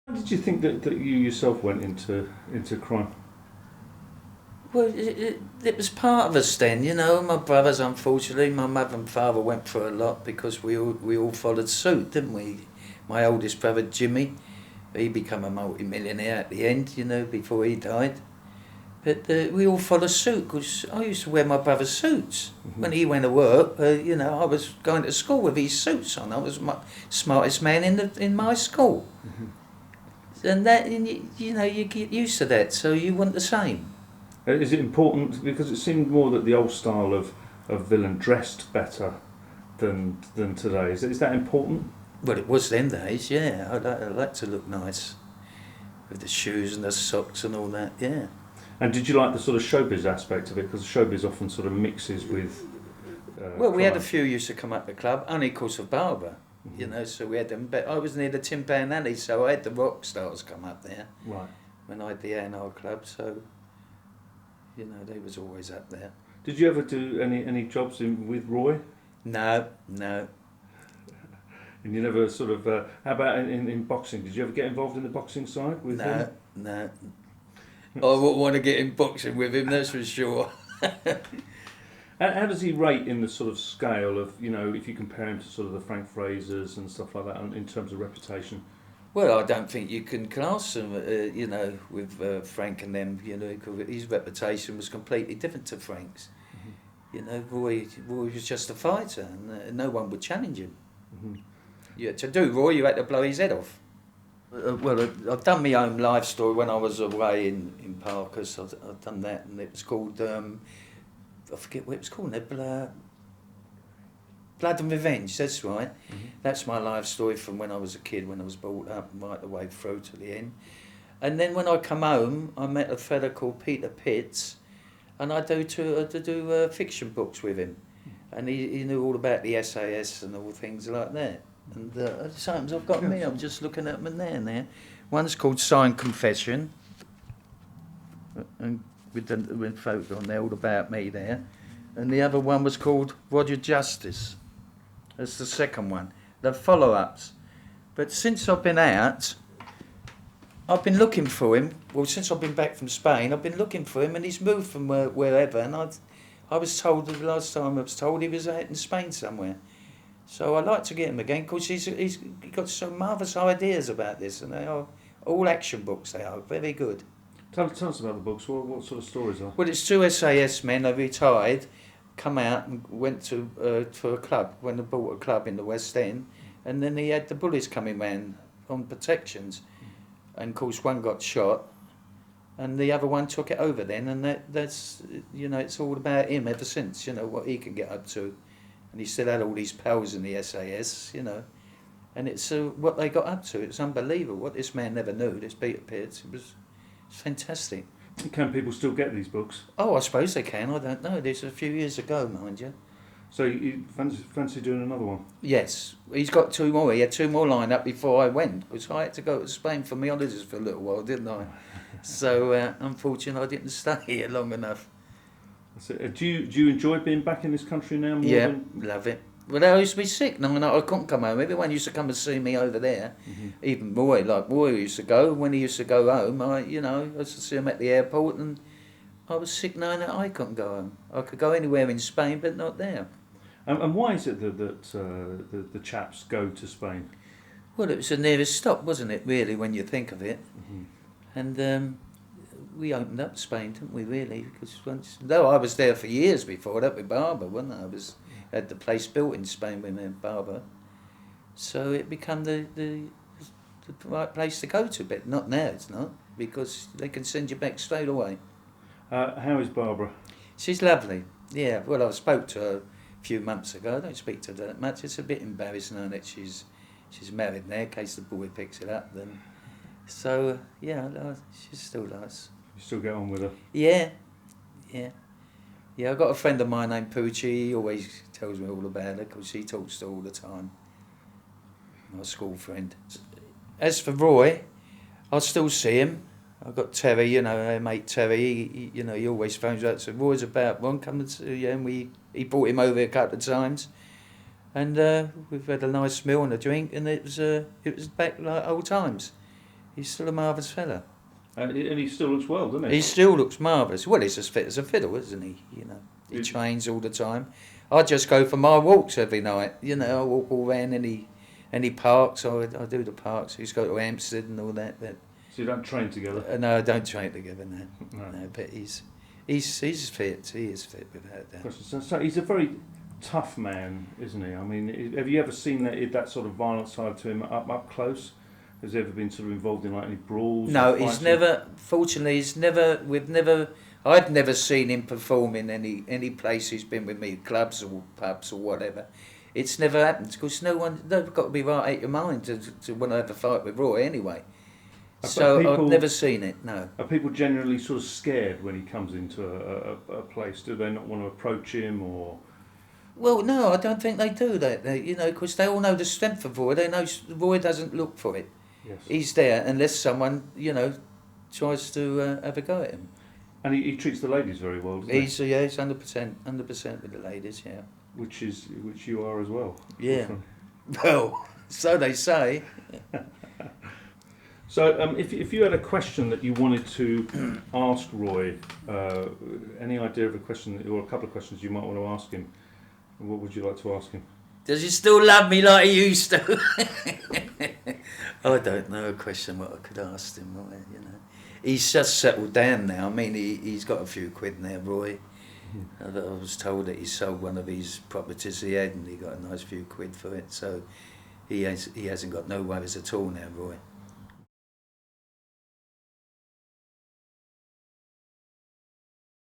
How did you think that you yourself went into crime? Well, it was part of us then, you know. My brothers, unfortunately, my mother and father went through a lot because we all followed suit, didn't we? My oldest brother, Jimmy, he became a multi-millionaire at the end, you know, before he died. But we all followed suit because I used to wear my brother's suits. Hmm. When he went to work, you know, I was going to school with his suits on. I was my smartest man in my school. Hmm. And you know, you get used to that, so you want the same. Is it important because it seemed more that the old style of villain dressed better than today? Is that important? Well, it was them days, yeah. I like to look nice with the shoes and the socks and all that, yeah. And did you like the sort of showbiz aspect of it? Because showbiz often sort of mixes with Well, we had a crime. few used to come up the club, only because of Barbara, you Hmm. know, so we had them. But I was near the Tin Pan Alley, so I had the rock stars come up there Right. when I had the A&R club, so, you know, they was always up there. Did you ever do any jobs with Roy? No, no, And you never sort of how about in boxing? Did you ever get involved in the boxing side with no, him? no. I wouldn't want to get in boxing with him, that's for sure. How does he rate in the sort of scale of, if you compare him to sort of the Frank Frasers and stuff like that in terms of reputation? Well, I don't think you can class him, you know, with Frank and them, you know, 'cause his reputation was completely different to Frank's. Hmm. You know, Roy was just a fighter, and no one would challenge him. Hmm. Yeah, to do Roy, you had to blow his head off. Well, I've done my own life story when I was away in Parkers. I've done that, and it was called, I forget what it was called, Blood and Revenge, that's right. Hmm. That's my life story from when I was a kid, when I was brought up right the way through to the end. And then when I come home, I met a fella called Peter Pitts, and I do fiction books with him. And he knew all about the SAS and all things like that. And sometimes I've got me, I'm just looking at them there now. One's called Signed Confession, and with photo on there, all about me there. And the other one was called Roger Justice. That's the second one. The follow-ups. But since I've been out, I've been looking for him. Well, since I've been back from Spain, I've been looking for him, and he's moved from wherever. And I was told the last time I was told he was out in Spain somewhere. So I'd like to get him again because he's got some marvellous ideas about this, and they are all action books. They are very good. Tell us about the books. What sort of stories are? Well, it's two SAS men. They retired, come out and went to a club. Went and bought a club in the West End, and then he had the bullies coming round on protections, and of course one got shot, and the other one took it over then, and that's you know, it's all about him ever since. You know what he can get up to, and he still had all these pals in the SAS. You know, and it's what they got up to. It's unbelievable what this man never knew. This Peter Pitts, it was fantastic. Can people still get these books? Oh, I suppose they can. I don't know. This was a few years ago, mind you. So you fancy doing another one? Yes, he's got two more. He had two more lined up before I went, because I had to go to Spain for my holidays for a little while, didn't I? So, unfortunately, I didn't stay here long enough. So, do you enjoy being back in this country now more Yeah, than? love it. Well, I used to be sick. No, I couldn't come home. Everyone used to come and see me over there. Hmm. Even Roy used to go. When he used to go home, I used to see him at the airport, and I was sick knowing that I couldn't go home. I could go anywhere in Spain, but not there. And why is it that the chaps go to Spain? Well, it was the nearest stop, wasn't it, really, when you think of it? Hmm. And we opened up Spain, didn't we, really? Because though I was there for years before that with Barbara, wasn't I? Had the place built in Spain with me and Barbara. So it became the right place to go to, but not now, it's not, because they can send you back straight away. How is Barbara? She's lovely. Yeah, well, I spoke to her a few months ago. I don't speak to her that much. It's a bit embarrassing knowing that she's married now, in case the boy picks it up. Then, so yeah, she's still nice. You still get on with her? Yeah, yeah, yeah. I've got a friend of mine named Poochie. He always tells me all about her because she talks to her all the time. My school friend. As for Roy, I still see him. I've got Terry, you know, our mate Terry. He always phones out. So Roy's about Ron, come and see you. And he brought him over a couple of times, and we've had a nice meal and a drink, and it was back like old times. He's still a marvellous fella. And he still looks well, doesn't he? He still looks marvellous. Well, he's as fit as a fiddle, isn't he? You know, he trains all the time. I just go for my walks every night. You know, I walk all around any parks. I do the parks. He's go to Hampstead and all that. But so you don't train together? No, I don't train together. No. No. But he's fit. He is fit without doubt. So he's a very tough man, isn't he? I mean, have you ever seen that sort of violent side to him up close? Has he ever been sort of involved in like any brawls? No, he's never. Fortunately, he's never. I've never seen him perform in any place he's been with me, clubs or pubs or whatever. It's never happened because they've got to be right out your mind to want to have a fight with Roy anyway. So I've never seen it. No. Are people generally sort of scared when he comes into a place? Do they not want to approach him or? Well, no, I don't think they do that. Because they all know the strength of Roy. They know Roy doesn't look for it. Yes. He's there unless someone, tries to have a go at him. And he treats the ladies very well, doesn't he? He's 100% with the ladies, yeah. Which you are as well. Yeah. Well, so they say. So, if you had a question that you wanted to ask Roy, any idea of a question or a couple of questions you might want to ask him, what would you like to ask him? Does he still love me like he used to? I don't know a question what I could ask him. He's just settled down now. I mean, he's got a few quid now, Roy. I was told that he sold one of his properties he had, and he got a nice few quid for it. So he hasn't got no worries at all now, Roy.